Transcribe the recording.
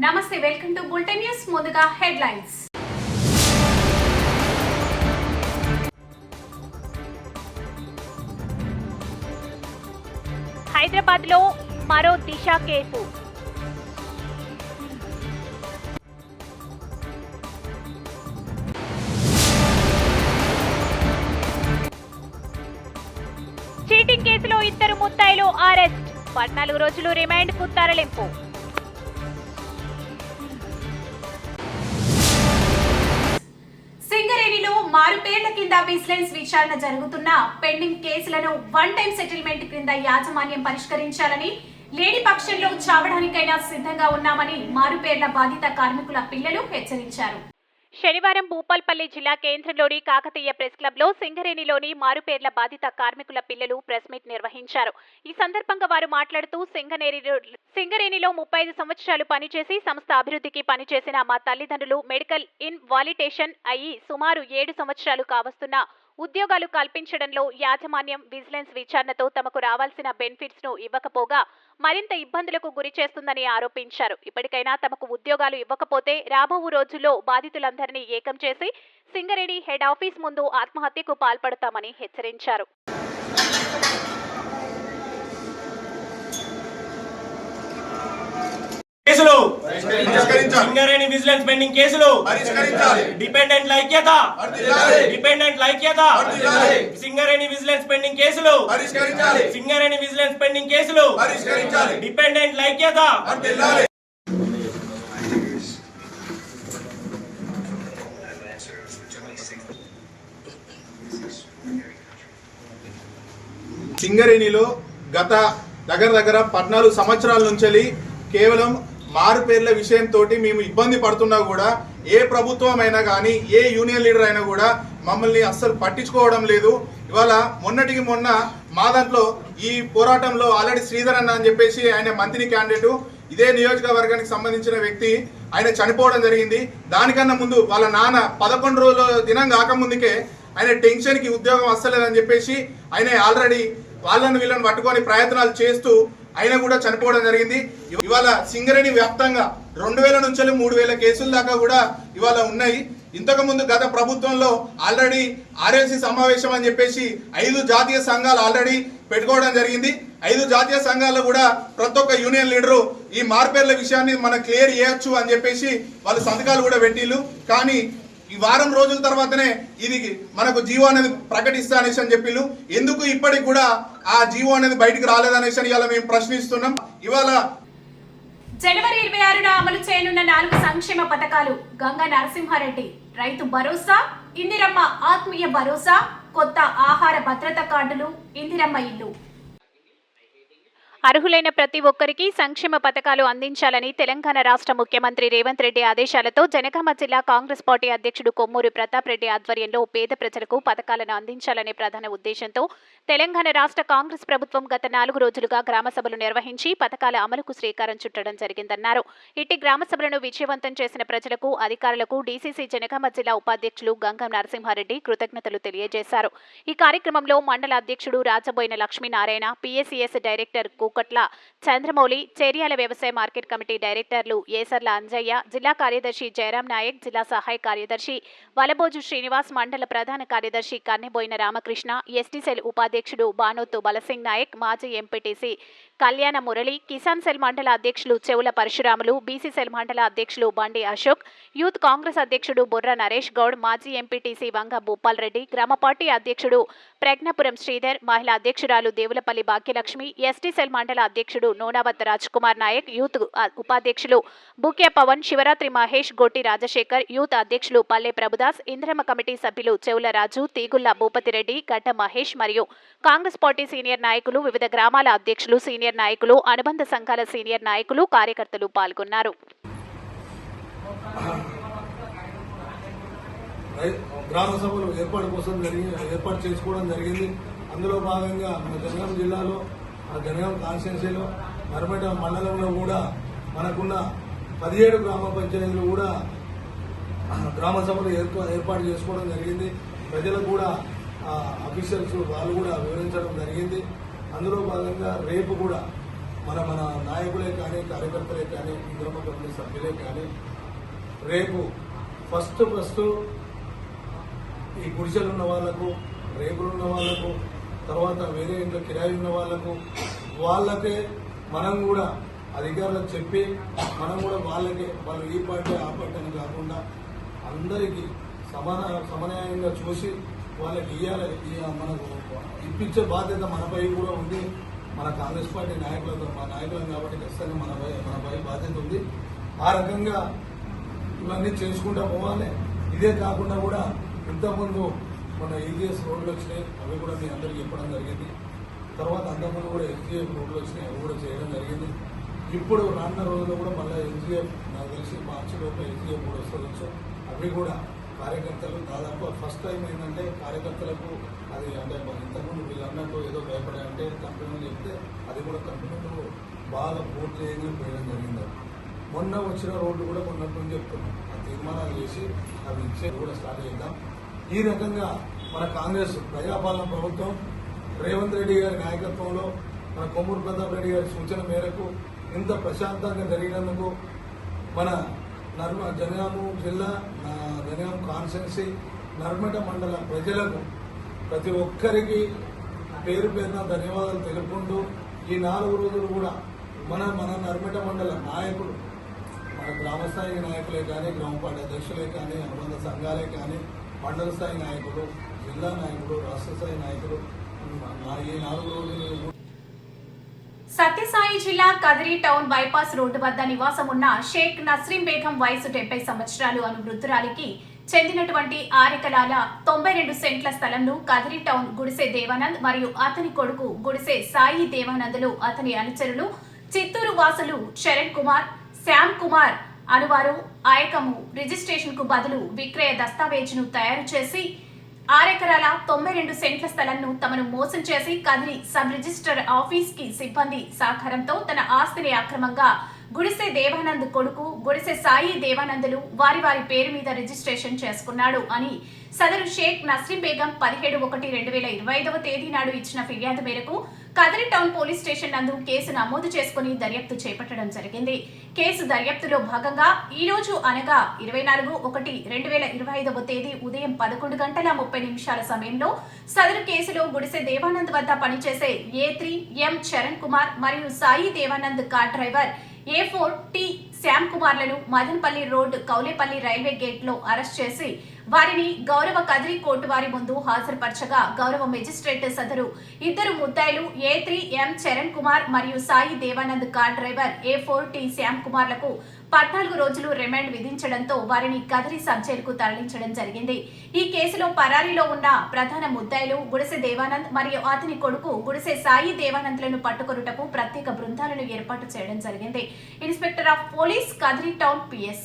నమస్తే, welcome to bulletin news. ముందుగా headlines. Hyderabad లో మరో దిశ కేసు. చీటింగ్ కేసులో ఇద్దరు ముద్దాయిలు అరెస్ట్. 14 రోజులు రిమాండ్ కు తరలింపు. సింగరేణిలో మారుపేర్ల కింద విజిలెన్స్ విచారణ జరుగుతున్న పెండింగ్ కేసులను వన్ టైం సెటిల్మెంట్ క్రింద యాజమాన్యం పరిష్కరించాలని, లేని పక్షంలో చావడానికైనా సిద్ధంగా ఉన్నామని మారుపేర్ల బాధిత కార్మికుల పిల్లలు హెచ్చరించారు. శనివారం భూపాల్పల్లి జిల్లా కేంద్రంలోని కాకతీయ ప్రెస్ క్లబ్ లో సింగరేణిలోని మారుపేర్ల బాధిత కార్మికుల పిల్లలు ప్రెస్ మీట్ నిర్వహించారు. ఈ సందర్భంగా వారు మాట్లాడుతూ సింగరేణిలో 35 సంవత్సరాలు పనిచేసి సంస్థ అభివృద్ధికి పనిచేసిన మా తల్లిదండ్రులు మెడికల్ ఇన్వాలిటేషన్ అయ్యి సుమారు 7 సంవత్సరాలు కావస్తున్న ఉద్యోగాలు కల్పించడంలో యాజమాన్యం విజిలెన్స్ విచారణతో తమకు రావాల్సిన బెనిఫిట్స్ ను ఇవ్వకపోగా మరింత ఇబ్బందులకు గురి చేస్తుందని ఆరోపించారు. ఇప్పటికైనా తమకు ఉద్యోగాలు ఇవ్వకపోతే రాబో రోజుల్లో బాధితులందరినీ ఏకం చేసి సింగరేణి హెడ్ ఆఫీస్ ముందు ఆత్మహత్యకు పాల్పడతామని హెచ్చరించారు. కేసులు సింగరేణి విజిలెన్స్ పెండింగ్ కేసులు డిపెండెంట్ ఐక్యత సింగరేణి విజిలెన్స్ పెండింగ్ కేసులు సింగరేణి విజిలెన్స్ పెండింగ్ కేసులు డిపెండెంట్ ఐక్యత. సింగరేణిలో గత దగ్గర 14 సంవత్సరాల నుంచి కేవలం మారు పేర్ల విషయంతో మేము ఇబ్బంది పడుతున్నా కూడా ఏ ప్రభుత్వం అయినా కానీ ఏ యూనియన్ లీడర్ అయినా కూడా మమ్మల్ని అస్సలు పట్టించుకోవడం లేదు. ఇవాళ మొన్నటికి మొన్న మా దాంట్లో ఈ పోరాటంలో ఆల్రెడీ శ్రీధర్ అన్న అని చెప్పేసి ఆయన మంత్రి క్యాండిడేట్, ఇదే నియోజకవర్గానికి సంబంధించిన వ్యక్తి, ఆయన చనిపోవడం జరిగింది. దానికన్నా ముందు వాళ్ళ నాన్న 11 రోజుల దినం కాకముందుకే ఆయన టెన్షన్కి ఉద్యోగం వస్తలేదని చెప్పేసి ఆయన ఆల్రెడీ వాళ్ళని వీళ్ళని పట్టుకొని ప్రయత్నాలు చేస్తూ ఆయన కూడా చనిపోవడం జరిగింది. ఇవాళ సింగరేణి వ్యాప్తంగా 2000 నుంచి 3000 కేసుల దాకా కూడా ఇవాళ ఉన్నాయి. ఇంతకు ముందు గత ప్రభుత్వంలో ఆల్రెడీ ఆర్ఎల్సి సమావేశం అని చెప్పేసి 5 జాతీయ సంఘాలు ఆల్రెడీ పెట్టుకోవడం జరిగింది. 5 జాతీయ సంఘాల్లో కూడా ప్రతి ఒక్క యూనియన్ లీడరు ఈ మార్పేర్ల విషయాన్ని మనం క్లియర్ చేయొచ్చు అని చెప్పేసి వాళ్ళు సంతకాలు కూడా పెట్టిళ్ళు. కానీ ఈ వారం రోజుల తర్వాతనే ఇది మనకు జీవో అనేది ప్రకటిస్తా అనేసి అని చెప్పిళ్ళు. ఎందుకు ఇప్పటికి కూడా ఆ జీవో అనేది బయటికి రాలేదనేసి ఇవాళ మేము ప్రశ్నిస్తున్నాం. ఇవాళ జనవరి 26న అమలు చేయనున్న 4 సంక్షేమ పథకాలు: గంగా నరసింహారెడ్డి రైతు భరోసా, ఇందిరమ్మ ఆత్మీయ భరోసా, కొత్త ఆహార భద్రత కార్డులు, ఇందిరమ్మ ఇల్లు. అర్హులైన ప్రతి ఒక్కరికి సంక్షేమ పథకాలు అందించాలని తెలంగాణ రాష్ట్ర ముఖ్యమంత్రి రేవంత్ రెడ్డి ఆదేశాలతో జనగామ జిల్లా కాంగ్రెస్ పార్టీ అధ్యక్షుడు కొమ్మూరి ప్రతాప్ రెడ్డి ఆధ్వర్యంలో పేద ప్రజలకు పథకాలను అందించాలనే ప్రధాన ఉద్దేశంతో తెలంగాణ రాష్ట్ర కాంగ్రెస్ ప్రభుత్వం గత 4 రోజులుగా గ్రామ సభలు నిర్వహించి పథకాల అమలుకు శ్రీకారం చుట్టడం జరిగిందన్నారు. ఇట్టి గ్రామ సభలను విజయవంతం చేసిన ప్రజలకు, అధికారులకు డీసీసీ జనగామ జిల్లా ఉపాధ్యక్షులు గంగం నరసింహారెడ్డి కృతజ్ఞతలు తెలియజేశారు. ఈ కార్యక్రమంలో మండల అధ్యక్షుడు రాజబోయిన లక్ష్మీనారాయణ, పీఎస్సీఎస్ డైరెక్టర్ కట్ల చంద్రమౌళి, చేర్యాల వ్యవసాయ మార్కెట్ కమిటీ డైరెక్టర్లు ఏసర్ల అంజయ్య, జిల్లా కార్యదర్శి జయరాం నాయక్, జిల్లా సహాయ కార్యదర్శి వలబోజు శ్రీనివాస్, మండల ప్రధాన కార్యదర్శి కన్నెబోయిన రామకృష్ణ, ఎస్టీ సెల్ ఉపాధ్యక్షుడు బానోతు బలసింగ్ నాయక్, మాజీ ఎంపీటీసీ కళ్యాణ మురళి, కిసాన్ సెల్ మండల అధ్యక్షులు చెవుల పరశురాములు, బీసీ సెల్ మండల అధ్యక్షులు బండి అశోక్, యూత్ కాంగ్రెస్ అధ్యక్షుడు బుర్ర నరేష్ గౌడ్, మాజీ ఎంపీటీసీ వంగ భూపాల్ రెడ్డి, గ్రామ పార్టీ అధ్యక్షుడు ప్రజ్ఞపురం శ్రీధర్, మహిళా అధ్యక్షురాలు దేవులపల్లి భాగ్యలక్ష్మి, ఎస్టీ సెల్ మండల అధ్యక్షుడు నోనావత్ రాజ్ కుమార్ నాయక్, యూత్ ఉపాధ్యక్షులు బుక్య పవన్, శివరాత్రి మహేష్, గొట్టి రాజశేఖర్, యూత్ అధ్యక్షులు పల్లె ప్రభుదాస్, ఇంద్రమ్మ కమిటీ సభ్యులు చెవుల రాజు, తీగుళ్ల భూపతిరెడ్డి, గడ్డ మహేష్ మరియు కాంగ్రెస్ పార్టీ సీనియర్ నాయకులు, వివిధ గ్రామాల అధ్యక్షులు, సీనియర్ నాయకులు, అనుబంధ సంఘాల సీనియర్ నాయకులు, కార్యకర్తలు పాల్గొన్నారు. గ్రామ సభలు ఏర్పాటు చేసుకోవడం జరిగింది. అందులో భాగంగా మన జనగాం జిల్లాలో జనగాం కాన్స్టిట్యున్సీలో నర్మేట మండలంలో కూడా మనకున్న 17 గ్రామ పంచాయతీలు కూడా గ్రామ సభలు ఏర్పాటు చేసుకోవడం జరిగింది. ప్రజలకు కూడా అఫీషియల్స్ వాళ్ళు కూడా వివరించడం జరిగింది. అందులో భాగంగా రేపు కూడా మన నాయకులే కానీ కార్యకర్తలే కానీ ఇంద్రమ్మ కమిటీ సభ్యులే కానీ రేపు ఫస్ట్ ఈ గుడిసెలు ఉన్న వాళ్లకు, రేపులు ఉన్న వాళ్లకు, తర్వాత వేరే ఇంట్లో కిరాయి ఉన్న వాళ్ళకే మనం కూడా అధికారులకు చెప్పి మనం కూడా వాళ్ళకి వాళ్ళు ఈ పార్టీ ఆ పార్టీ అని కాకుండా అందరికీ సమన్యాయంగా చూసి వాళ్ళకి ఇవ్వాలి. మనకు ఇప్పించే బాధ్యత మనపై కూడా ఉంది. మన కాంగ్రెస్ పార్టీ నాయకులం కాబట్టి ఖచ్చితంగా మనపై బాధ్యత ఉంది. ఆ రకంగా ఇవన్నీ చేసుకుంటూ పోవాలి. ఇదే కాకుండా కూడా ఇంతకుముందు మన ఈజీఎస్ రోడ్లు వచ్చినాయి, అవి కూడా మీ అందరికీ చెప్పడం జరిగింది. తర్వాత అంతకుముందు కూడా ఎస్జీఎఫ్ రోడ్లు వచ్చినాయి, అవి కూడా చేయడం జరిగింది. ఇప్పుడు రానున్న రోజుల్లో కూడా మళ్ళీ ఎస్జీఎఫ్ నాకు తెలిసి మార్చి లోపల ఎస్జీఎఫ్ కూడా వస్తుంది. అవి కూడా కార్యకర్తలు దాదాపు ఫస్ట్ టైం ఏంటంటే కార్యకర్తలకు అది అంటే ఇంతకుముందు వీళ్ళు అన్నట్టు ఏదో భయపడే అంటే కంపెనీలు చెప్తే అది కూడా కంపెనీలు బాగా పూర్తి చేయడం జరిగింది. మొన్న వచ్చిన రోడ్లు కూడా మొన్నట్టు చెప్తున్నాం, ఆ తీర్మానాలు చేసి అవి ఇచ్చే కూడా స్టార్ట్ చేద్దాం. ఈ రకంగా మన కాంగ్రెస్ ప్రజాపాలన ప్రభుత్వం రేవంత్ రెడ్డి గారి నాయకత్వంలో మన కొమ్మూరు ప్రతాప్ రెడ్డి గారి సూచన మేరకు ఇంత ప్రశాంతంగా జరిగినందుకు మన జనగామ జిల్లా, జనగామ కాన్స్టిట్యున్సీ, నర్మట మండల ప్రజలకు ప్రతి ఒక్కరికి పేరు పేరున ధన్యవాదాలు తెలుపుకుంటూ ఈ 4 రోజులు కూడా మన నర్మట మండల నాయకులు, మన గ్రామస్థాయి నాయకులే కానీ, గ్రామ పార్టీ అధ్యక్షులే కానీ, అనుబంధ సంఘాలే కానీ, మండల స్థాయి నాయకులు, జిల్లా నాయకులు, రాష్ట్ర స్థాయి నాయకులు ఈ 4 రోజులు సత్యసాయి జిల్లా కదిరి టౌన్ బైపాస్ రోడ్డు వద్ద నివాసం ఉన్న షేక్ నస్రీం బేగం వయసు 70 సంవత్సరాలు అను వృద్ధురాలికి చెందినటువంటి ఆరెకలాల 92 సెంట్ల స్థలంను కదిరి టౌన్ గుడిసె దేవానంద్ మరియు అతని కొడుకు గుడిసె సాయి దేవానందులు, అతని అనుచరులు చిత్తూరు వాసులు చరణ్ కుమార్, శ్యామ్ కుమార్ అనువారు ఆయకము రిజిస్ట్రేషన్ కు బదులు విక్రయ దస్తావేజును తయారు చేసి 6 ఎకరాల 92 సెంట్ల స్థలాన్ని తమను మోసం చేసి కదిరి సబ్ రిజిస్టర్ ఆఫీస్ కి సిబ్బంది సహకారంతో తన ఆస్తిని అక్రమంగా గుడిసె దేవానంద్ కొడుకు గుడిసె సాయి దేవానందులు వారి పేరు మీద రిజిస్ట్రేషన్ చేసుకున్నాడు అని సదరు షేక్ నస్రీం బేగం 17/1/2025 తేదీ నాడు ఇచ్చిన ఫిర్యాదు మేరకు కదిరి టౌన్ పోలీస్ స్టేషన్ నందు కేసు నమోదు చేసుకుని దర్యాప్తు చేపట్టడం జరిగింది. కేసు దర్యాప్తులో భాగంగా ఈ రోజు అనగా 24/1/2025 తేదీ ఉదయం 11:30 సమయంలో సదరు కేసులో గుడిసె దేవానంద్ వద్ద పనిచేసే A3 M చరణ్ కుమార్ మరియు Sai Devanand car driver A4 T Shyam కుమార్లను Madanapalle road Kowlepalli railway gate లో అరెస్ట్ చేసి వారిని గౌరవ కదిరి కోర్టు వారి ముందు హాజరుపరచగా గౌరవ మెజిస్ట్రేట్ సదరు 2 ముద్దాయిలు A3 M చరణ్ కుమార్ మరియు Sai Devanand car driver A4 T Shyam కుమార్లకు 14 రోజులు రిమాండ్ విధించడంతో వారిని కదిరి సబ్ జైలుకు తరలించడం జరిగింది. ఈ కేసులో పరారీలో ఉన్న ప్రధాన ముద్దాయిలు గుడిసె దేవానంద్ మరియు అతని కొడుకు గుడిసె సాయి దేవానంద్లను పట్టుకొనుటకు ప్రత్యేక బృందాలను ఏర్పాటు చేయడం జరిగింది. Inspector of police Kadiri town PS